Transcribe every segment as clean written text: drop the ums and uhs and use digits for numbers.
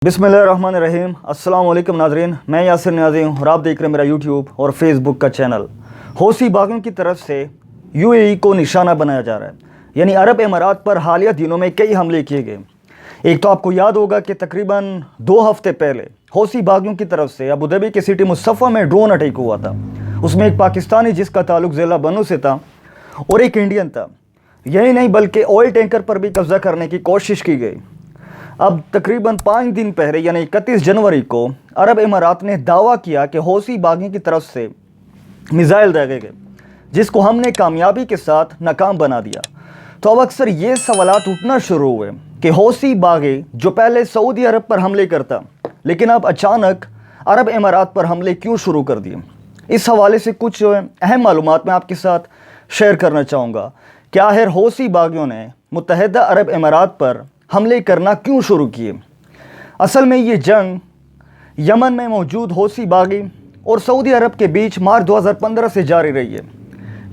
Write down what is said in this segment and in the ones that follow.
बिस्मिल्लाहिर्रहमानिर्रहीम। अस्सलाम वालेकुम नाज़रीन, मैं यासिर नियाज़ी हूँ और आप देख रहे हैं मेरा यूट्यूब और फेसबुक का चैनल। हौसी बागियों की तरफ से यूएई को निशाना बनाया जा रहा है, यानी अरब अमारात पर हालिया दिनों में कई हमले किए गए। एक तो आपको याद होगा कि तकरीबन 2 हफ्ते पहले हौसी बागियों की तरफ से अबू धाबी की सिटी मुस्तफ़ा में ड्रोन अटैक हुआ था। उसमें एक पाकिस्तानी जिसका ताल्लुक ज़िला बनो से था और एक इंडियन था। यही नहीं बल्कि ऑयल टैंकर पर भी कब्ज़ा करने की कोशिश की गई। अब तकरीबन 5 दिन पहले यानी 31 जनवरी को अरब अमारात ने दावा किया कि हौसी बागियों की तरफ से मिसाइल दागे गए, जिसको हमने कामयाबी के साथ नाकाम बना दिया। तो अब अक्सर ये सवालात उठना शुरू हुए कि हौसी बागे जो पहले सऊदी अरब पर हमले करता, लेकिन अब अचानक अरब अमारात पर हमले क्यों शुरू कर दिए। इस हवाले से कुछ अहम मालूमात मैं आपके साथ शेयर करना चाहूँगा कि आखिर हौसी बागियों ने मुत्तहिदा अरब अमारात पर हमले करना क्यों शुरू किए। असल में ये जंग यमन में मौजूद हौसी बागी और सऊदी अरब के बीच मार्च 2015 से जारी रही है।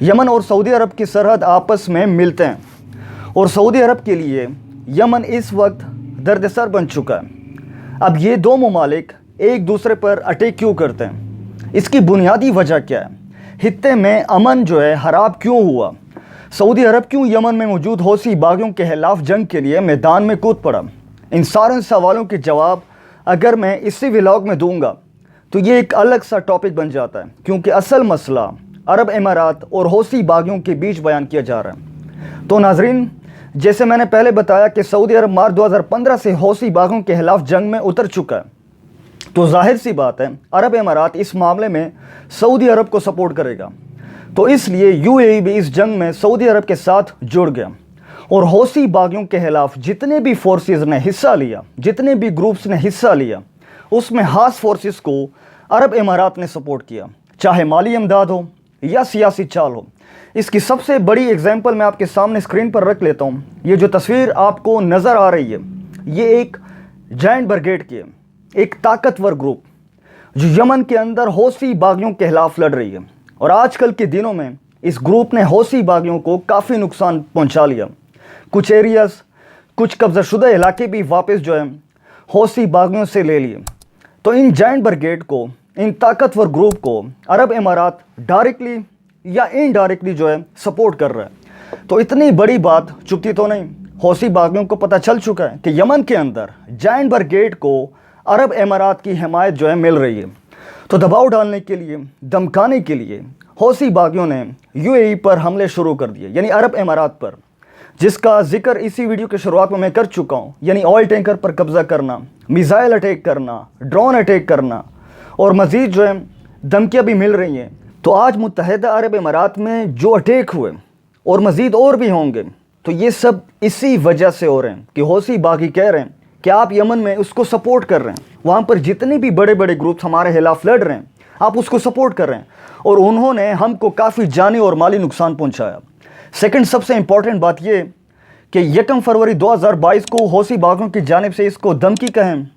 यमन और सऊदी अरब की सरहद आपस में मिलते हैं और सऊदी अरब के लिए यमन इस वक्त दर्दसर बन चुका है। अब ये दो ममालिक एक दूसरे पर अटैक क्यों करते हैं, इसकी बुनियादी वजह क्या है। हित्ते में अमन जो है ख़राब क्यों हुआ। सऊदी अरब क्यों यमन में मौजूद हौसी बागियों के खिलाफ जंग के लिए मैदान में कूद पड़ा। इन सारे सवालों के जवाब अगर मैं इसी व्लॉग में दूंगा तो ये एक अलग सा टॉपिक बन जाता है, क्योंकि असल मसला अरब अमारात और हौसी बागियों के बीच बयान किया जा रहा है। तो नाजरीन, जैसे मैंने पहले बताया कि सऊदी अरब मार्च 2015 से हौसी बागियों के खिलाफ जंग में उतर चुका है, तो जाहिर सी बात है अरब अमारात इस मामले में सऊदी अरब को सपोर्ट करेगा। तो इसलिए यूएई भी इस जंग में सऊदी अरब के साथ जुड़ गया और हौसी बागियों के खिलाफ जितने भी फोर्सेस ने हिस्सा लिया, जितने भी ग्रुप्स ने हिस्सा लिया, उसमें हास फोर्सेस को अरब अमारात ने सपोर्ट किया, चाहे माली इमदाद हो या सियासी चाल हो। इसकी सबसे बड़ी एग्जाम्पल मैं आपके सामने स्क्रीन पर रख लेता हूँ। ये जो तस्वीर आपको नज़र आ रही है, ये एक जायंट ब्रिगेड की है, एक ताकतवर ग्रुप जो यमन के अंदर हौसी बागियों के खिलाफ लड़ रही है। और आजकल के दिनों में इस ग्रुप ने हौसी बागियों को काफ़ी नुकसान पहुंचा लिया। कुछ एरियाज़, कुछ कब्ज़ाशुदा इलाके भी वापस जो है हौसी बागियों से ले लिए। तो इन जायंट ब्रिगेड को, इन ताकतवर ग्रुप को अरब अमारात डायरेक्टली या इनडायरेक्टली जो है सपोर्ट कर रहा है। तो इतनी बड़ी बात चुपती तो नहीं, हौसी बागियों को पता चल चुका है कि यमन के अंदर जायंट ब्रिगेड को अरब अमारात की हिमायत जो है मिल रही है। तो दबाव डालने के लिए, धमकाने के लिए हौसी बागियों ने यूएई पर हमले शुरू कर दिए, यानी अरब अमारात पर, जिसका जिक्र इसी वीडियो की शुरुआत में मैं कर चुका हूँ। यानी ऑयल टैंकर पर कब्ज़ा करना, मिसाइल अटैक करना, ड्रोन अटैक करना और मज़ीद जो है धमकियाँ भी मिल रही हैं। तो आज मुत्तहिदा अरब अमारात में जो अटैक हुए और मज़ीद और भी होंगे, तो ये सब इसी वजह से हो रहे हैं कि हौसी बागी कह रहे हैं कि आप यमन में उसको सपोर्ट कर रहे हैं, वहाँ पर जितने भी बड़े बड़े ग्रुप्स हमारे खिलाफ लड़ रहे हैं आप उसको सपोर्ट कर रहे हैं, और उन्होंने हमको काफ़ी जानी और माली नुकसान पहुँचाया। सेकंड सबसे इम्पॉर्टेंट बात ये कि 1 फरवरी 2022 को हौसी बागियों की जानिब से इसको धमकी कहें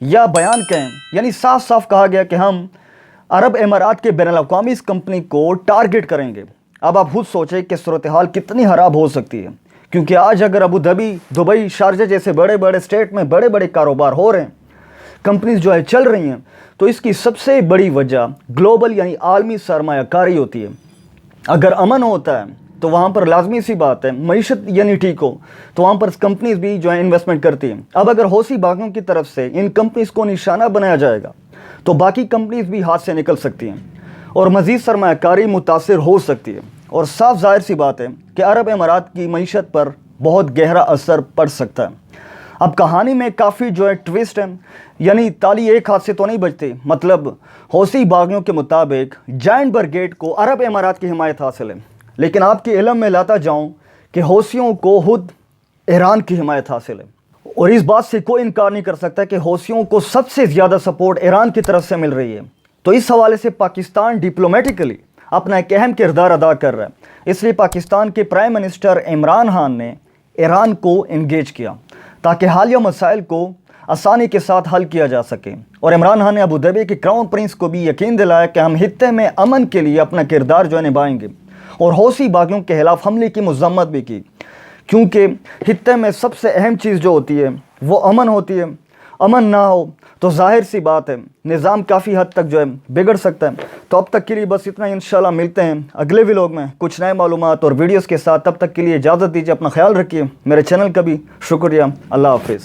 या बयान कहें, यानी साफ साफ कहा गया कि हम अरब अमारात के बैनुल-अक़वामी इस कंपनी को टारगेट करेंगे। अब आप खुद सोचें कि सूरत हाल कितनी ख़राब हो सकती है, क्योंकि आज अगर अबू धाबी, दुबई, शारजा जैसे बड़े बड़े स्टेट में बड़े बड़े कारोबार हो रहे हैं, कंपनीज जो है चल रही हैं, तो इसकी सबसे बड़ी वजह ग्लोबल यानी आलमी सरमायाकारी होती है। अगर अमन होता है तो वहाँ पर लाजमी सी बात है मईशत यानी ठीक हो, तो वहाँ पर कंपनीज भी जो है इन्वेस्टमेंट करती हैं। अब अगर हौसी बागियों की तरफ से इन कंपनीज को निशाना बनाया जाएगा तो बाकी कंपनीज भी हाथ से निकल सकती हैं और मज़ीद सरमायाकारी मुतासिर हो सकती है, और साफ जाहिर सी बात है कि अरब अमारात की मईशत पर बहुत गहरा असर पड़ सकता है। अब कहानी में काफ़ी जो है ट्विस्ट है, यानी ताली एक हाथ से तो नहीं बजती। मतलब हौसी बागियों के मुताबिक जायंट ब्रिगेड को अरब अमारात की हिमायत हासिल है, लेकिन आपके इल्म में लाता जाऊं कि हौसियों को खुद ईरान की हिमायत हासिल है, और इस बात से कोई इनकार नहीं कर सकता कि हौसियों को सबसे ज़्यादा सपोर्ट ईरान की तरफ से मिल रही है। तो इस हवाले से पाकिस्तान डिप्लोमेटिकली अपना एक अहम किरदार अदा कर रहा है। इसलिए पाकिस्तान के प्राइम मिनिस्टर इमरान खान ने ईरान को इंगेज किया ताकि हालिया मसाइल को आसानी के साथ हल किया जा सके। और इमरान खान ने अबू धाबी के क्राउन प्रिंस को भी यकीन दिलाया कि हम हित्ते में अमन के लिए अपना किरदार जो है निभाएंगे, और हौसी बागियों के खिलाफ हमले की मज़म्मत भी की, क्योंकि हित्ते में सबसे अहम चीज़ जो होती है वो अमन होती है। امن نہ ہو تو ظاہر سی بات ہے نظام کافی حد تک جو ہے بگڑ سکتا ہے. تو اب تک کے لیے بس اتنا ہی. انشاءاللہ ملتے ہیں اگلے ولاگ میں کچھ نئے معلومات اور ویڈیوز کے ساتھ. تب تک کے لیے اجازت دیجیے, اپنا خیال رکھیے. میرے چینل کا بھی شکریہ. اللہ حافظ.